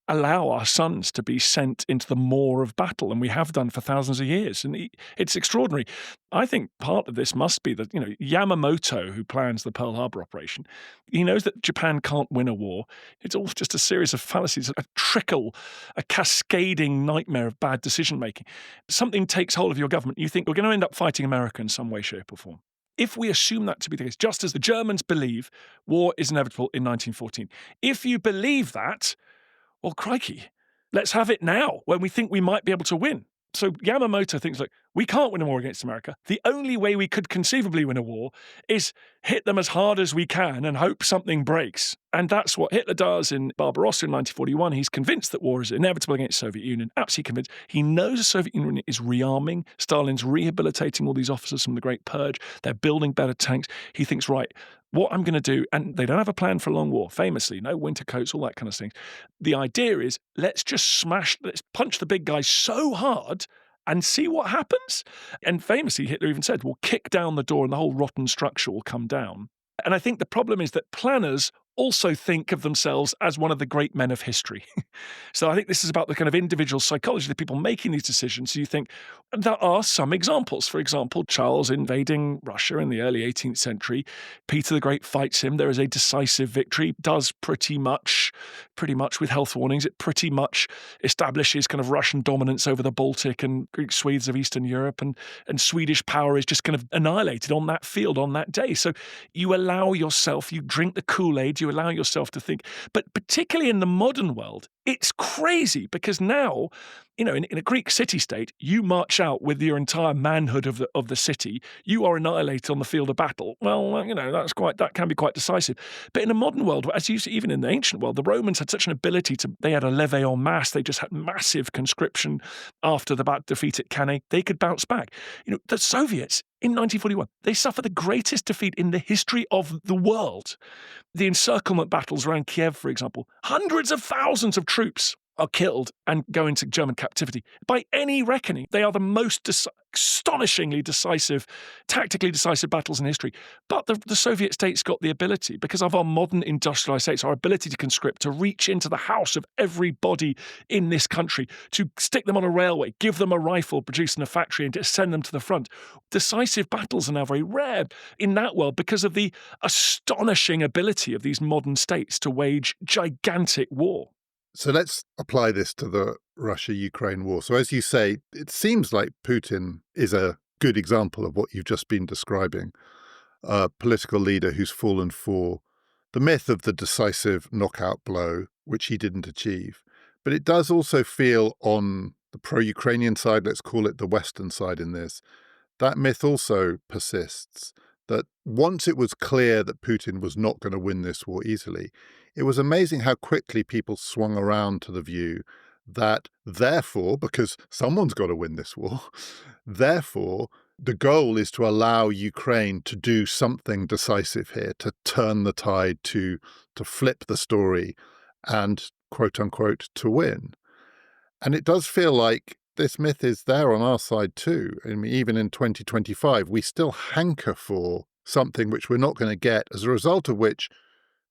allow our sons to be sent into the maw of battle, and we have done for thousands of years. And it's extraordinary. I think part of this must be that, Yamamoto, who plans the Pearl Harbor operation, he knows that Japan can't win a war. It's all just a series of fallacies, a trickle, a cascading nightmare of bad decision making. Something takes hold of your government. You think we're going to end up fighting America in some way, shape, or form. If we assume that to be the case, just as the Germans believe war is inevitable in 1914, if you believe that, well, crikey, let's have it now when we think we might be able to win. So Yamamoto thinks, look, we can't win a war against America. The only way we could conceivably win a war is hit them as hard as we can and hope something breaks. And that's what Hitler does in Barbarossa in 1941. He's convinced that war is inevitable against the Soviet Union, absolutely convinced. He knows the Soviet Union is rearming. Stalin's rehabilitating all these officers from the Great Purge. They're building better tanks. He thinks, right, what I'm going to do, and they don't have a plan for a long war, famously, no winter coats, all that kind of thing. The idea is let's punch the big guys so hard and see what happens. And famously, Hitler even said, we'll kick down the door and the whole rotten structure will come down. And I think the problem is that planners also think of themselves as one of the great men of history. So I think this is about the kind of individual psychology of the people making these decisions. So you think there are some examples. For example, Charles invading Russia in the early 18th century. Peter the Great fights him. There is a decisive victory, does pretty much with health warnings, it pretty much establishes kind of Russian dominance over the Baltic and Greek swathes of Eastern Europe, and Swedish power is just kind of annihilated on that field on that day. So you allow yourself, you drink the Kool-Aid, you allow yourself to think. But particularly in the modern world, it's crazy because now, in a Greek city-state, you march out with your entire manhood of the city. You are annihilated on the field of battle. Well, that can be quite decisive. But in a modern world, as you see, even in the ancient world, the Romans had such an ability they had a levee en masse. They just had massive conscription after the defeat at Cannae. They could bounce back. The Soviets in 1941, they suffered the greatest defeat in the history of the world. The encirclement battles around Kiev, for example, hundreds of thousands of troops are killed and go into German captivity. By any reckoning, they are the most astonishingly decisive, tactically decisive battles in history. But the Soviet states got the ability, because of our modern industrialized states, our ability to conscript, to reach into the house of everybody in this country, to stick them on a railway, give them a rifle produced in a factory and to send them to the front. Decisive battles are now very rare in that world because of the astonishing ability of these modern states to wage gigantic war. So let's apply this to the Russia-Ukraine war. So as you say, it seems like Putin is a good example of what you've just been describing, a political leader who's fallen for the myth of the decisive knockout blow, which he didn't achieve. But it does also feel on the pro-Ukrainian side, let's call it the Western side in this, that myth also persists, that once it was clear that Putin was not going to win this war easily, it was amazing how quickly people swung around to the view that therefore, because someone's got to win this war, therefore the goal is to allow Ukraine to do something decisive here, to turn the tide, to flip the story and, quote unquote, to win. And it does feel like this myth is there on our side too. I mean, even in 2025, we still hanker for something which we're not going to get, as a result of which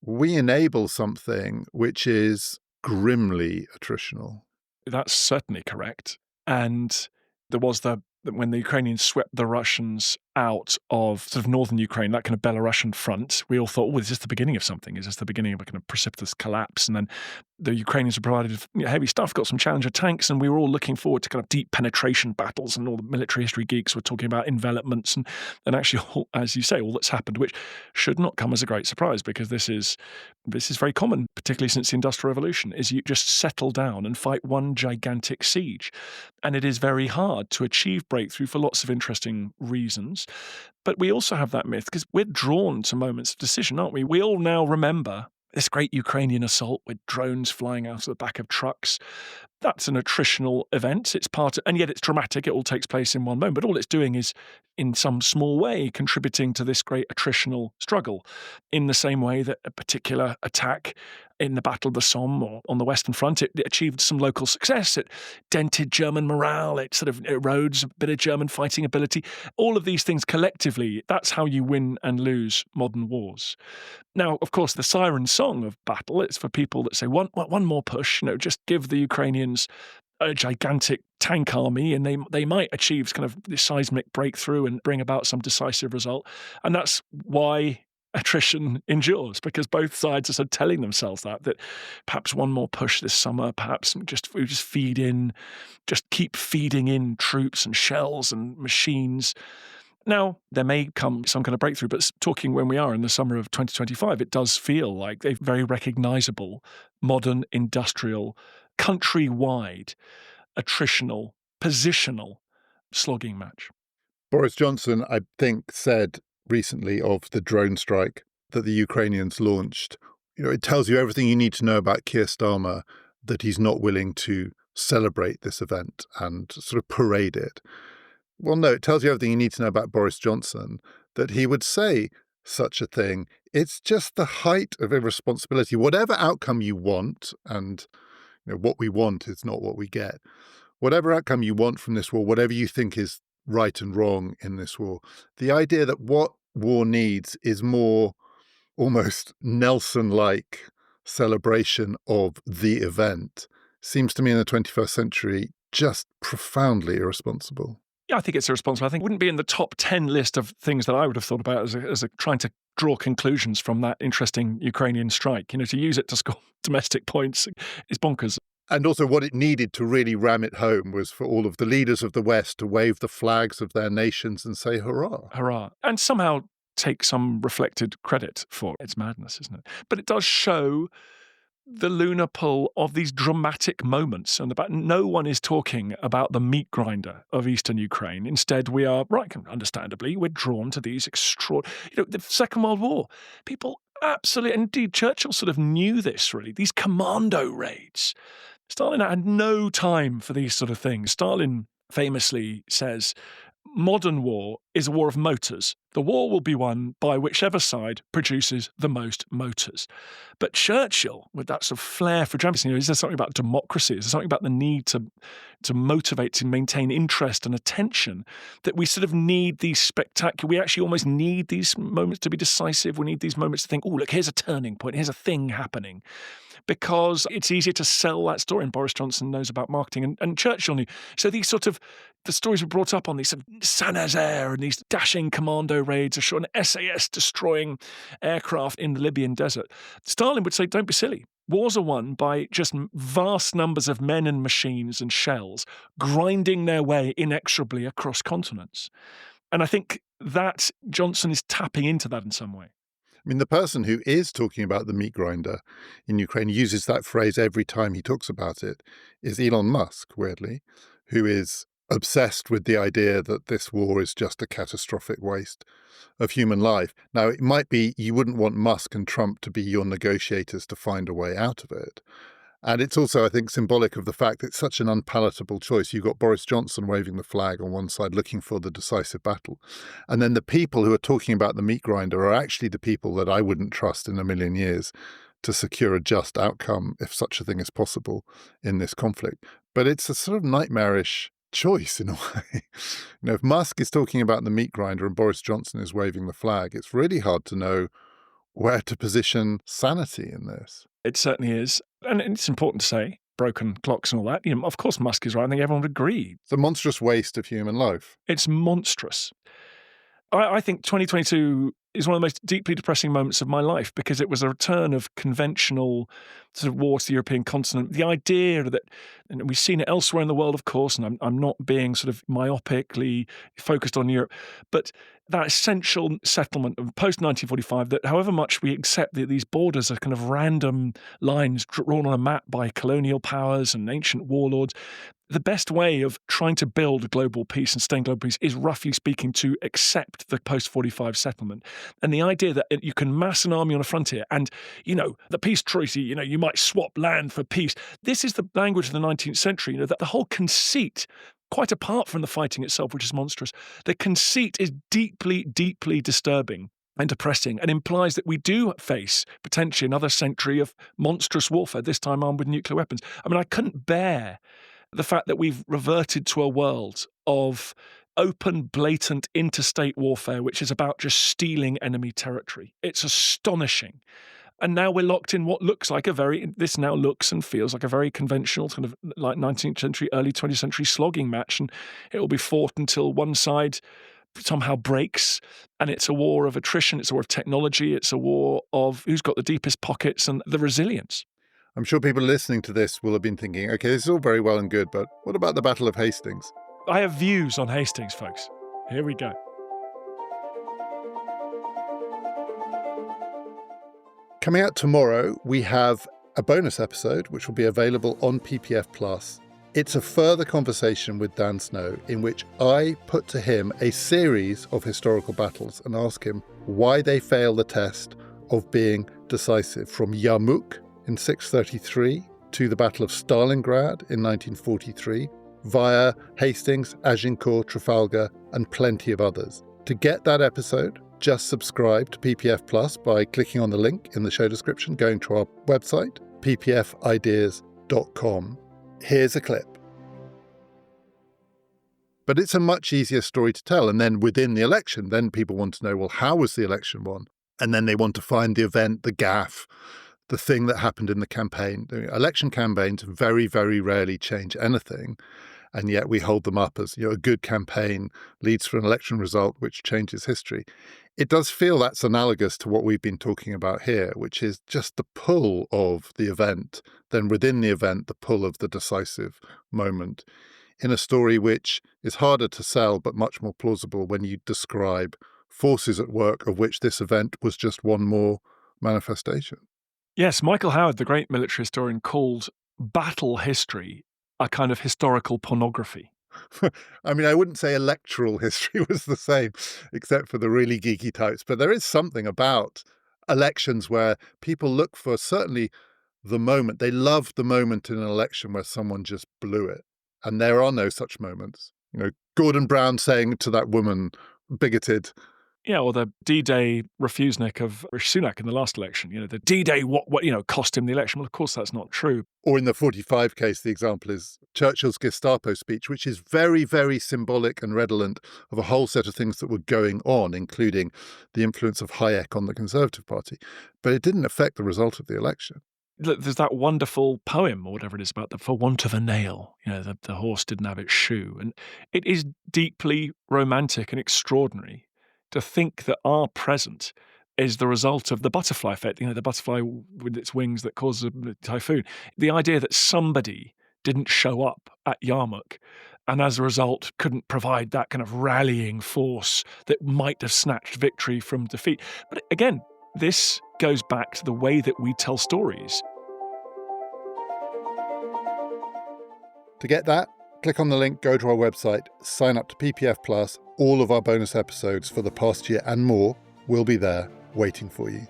we enable something which is grimly attritional. That's certainly correct. And there was when the Ukrainians swept the Russians out of sort of northern Ukraine, that kind of Belarusian front, we all thought, is this the beginning of something? Is this the beginning of a kind of precipitous collapse? And then the Ukrainians were provided heavy stuff, got some Challenger tanks, and we were all looking forward to kind of deep penetration battles, and all the military history geeks were talking about envelopments and actually, as you say, all that's happened, which should not come as a great surprise, because this is very common, particularly since the Industrial Revolution, is you just settle down and fight one gigantic siege. And it is very hard to achieve breakthrough for lots of interesting reasons. But we also have that myth because we're drawn to moments of decision, aren't we? We all now remember this great Ukrainian assault with drones flying out of the back of trucks. That's an attritional event. It's and yet it's dramatic. It all takes place in one moment. But all it's doing is, in some small way, contributing to this great attritional struggle, in the same way that a particular attack in the Battle of the Somme or on the Western Front, it achieved some local success. It dented German morale. It sort of erodes a bit of German fighting ability. All of these things collectively, that's how you win and lose modern wars. Now, of course, the siren song of battle, it's for people that say, one more push, just give the Ukrainians a gigantic tank army and they might achieve kind of this seismic breakthrough and bring about some decisive result. And that's why attrition endures, because both sides are sort of telling themselves that perhaps one more push this summer, perhaps we just keep feeding in troops and shells and machines. Now, there may come some kind of breakthrough, but talking when we are in the summer of 2025, it does feel like a very recognizable, modern, industrial, countrywide, attritional, positional slogging match. Boris Johnson, I think, said recently of the drone strike that the Ukrainians launched, it tells you everything you need to know about Keir Starmer, that he's not willing to celebrate this event and sort of parade it. Well, no, it tells you everything you need to know about Boris Johnson, that he would say such a thing. It's just the height of irresponsibility. Whatever outcome you want, and what we want is not what we get. Whatever outcome you want from this war, whatever you think is right and wrong in this war, the idea that what war needs is more almost Nelson-like celebration of the event seems to me in the 21st century just profoundly irresponsible. Yeah, I think it's irresponsible. I think it wouldn't be in the top 10 list of things that I would have thought about as a trying to draw conclusions from that interesting Ukrainian strike. To use it to score domestic points is bonkers. And also what it needed to really ram it home was for all of the leaders of the West to wave the flags of their nations and say hurrah. Hurrah. And somehow take some reflected credit for its madness, isn't it? But it does show the lunar pull of these dramatic moments, and no one is talking about the meat grinder of eastern Ukraine. Instead, we are, right, understandably, we're drawn to these the Second World War. People absolutely, indeed, Churchill sort of knew this, really, these commando raids. Stalin had no time for these sort of things. Stalin famously says, modern war is a war of motors. The war will be won by whichever side produces the most motors. But Churchill, with that sort of flair for dramatism, is there something about democracy? Is there something about the need to motivate, to maintain interest and attention, that we sort of need these spectacular, we actually almost need these moments to be decisive. We need these moments to think, oh, look, here's a turning point, here's a thing happening. Because it's easier to sell that story, and Boris Johnson knows about marketing, and Churchill knew. So these sort of, the stories were brought up on these sort of Saint-Nazaire and these dashing commando raids ashore, an SAS destroying aircraft in the Libyan desert. Stalin would say, don't be silly. Wars are won by just vast numbers of men and machines and shells grinding their way inexorably across continents. And I think that Johnson is tapping into that in some way. I mean, the person who is talking about the meat grinder in Ukraine, uses that phrase every time he talks about it, is Elon Musk, weirdly, who is obsessed with the idea that this war is just a catastrophic waste of human life. Now, it might be you wouldn't want Musk and Trump to be your negotiators to find a way out of it. And it's also, I think, symbolic of the fact that it's such an unpalatable choice. You've got Boris Johnson waving the flag on one side, looking for the decisive battle. And then the people who are talking about the meat grinder are actually the people that I wouldn't trust in a million years to secure a just outcome, if such a thing is possible, in this conflict. But it's a sort of nightmarish choice in a way. If Musk is talking about the meat grinder and Boris Johnson is waving the flag, it's really hard to know where to position sanity in this. It certainly is. And it's important to say, broken clocks and all that. Of course, Musk is right. I think everyone would agree. It's a monstrous waste of human life. It's monstrous. I think 2022 is one of the most deeply depressing moments of my life, because it was a return of conventional sort of war to the European continent. The idea that, and we've seen it elsewhere in the world, of course, and I'm not being sort of myopically focused on Europe, but that essential settlement of post-1945, that however much we accept that these borders are kind of random lines drawn on a map by colonial powers and ancient warlords, the best way of trying to build global peace and sustain global peace is, roughly speaking, to accept the post-45 settlement. And the idea that you can mass an army on a frontier and, the peace treaty, you might swap land for peace. This is the language of the 19th century, that the whole conceit, quite apart from the fighting itself, which is monstrous, the conceit is deeply, deeply disturbing and depressing, and implies that we do face potentially another century of monstrous warfare, this time armed with nuclear weapons. I mean, I couldn't bear the fact that we've reverted to a world of open, blatant interstate warfare, which is about just stealing enemy territory. It's astonishing. And now we're locked in what looks like this now looks and feels like a very conventional kind of like 19th century, early 20th century slogging match. And it will be fought until one side somehow breaks. And it's a war of attrition. It's a war of technology. It's a war of who's got the deepest pockets and the resilience. I'm sure people listening to this will have been thinking, okay, this is all very well and good, but what about the Battle of Hastings? I have views on Hastings, folks. Here we go. Coming out tomorrow, we have a bonus episode, which will be available on PPF Plus. It's a further conversation with Dan Snow, in which I put to him a series of historical battles and ask him why they fail the test of being decisive, from Yarmouk in 633 to the Battle of Stalingrad in 1943, via Hastings, Agincourt, Trafalgar, and plenty of others. To get that episode, just subscribe to PPF Plus by clicking on the link in the show description, going to our website, ppfideas.com. Here's a clip. But it's a much easier story to tell. And then within the election, then people want to know, well, how was the election won? And then they want to find the event, the gaffe, the thing that happened in the campaign. The election campaigns very, very rarely change anything. And yet we hold them up as, a good campaign leads to an election result which changes history. It does feel that's analogous to what we've been talking about here, which is just the pull of the event, then within the event, the pull of the decisive moment, in a story which is harder to sell but much more plausible when you describe forces at work, of which this event was just one more manifestation. Yes, Michael Howard, the great military historian, called battle history a kind of historical pornography. I mean, I wouldn't say electoral history was the same, except for the really geeky types. But there is something about elections where people look for certainly the moment. They love the moment in an election where someone just blew it. And there are no such moments. Gordon Brown saying to that woman, bigoted. Yeah, or the D-Day refusenik of Rishi Sunak in the last election. The D-Day what cost him the election. Well, of course, that's not true. Or in the 45 case, the example is Churchill's Gestapo speech, which is very, very symbolic and redolent of a whole set of things that were going on, including the influence of Hayek on the Conservative Party. But it didn't affect the result of the election. There's that wonderful poem, or whatever it is, about for want of a nail, the horse didn't have its shoe. And it is deeply romantic and extraordinary to think that our present is the result of the butterfly effect, the butterfly with its wings that causes a typhoon. The idea that somebody didn't show up at Yarmouk and as a result couldn't provide that kind of rallying force that might have snatched victory from defeat. But again, this goes back to the way that we tell stories. To get that, click on the link, go to our website, sign up to PPF Plus. All of our bonus episodes for the past year and more will be there waiting for you.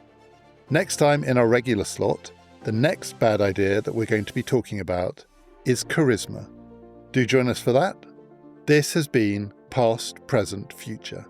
Next time in our regular slot, the next bad idea that we're going to be talking about is charisma. Do join us for that. This has been Past, Present, Future.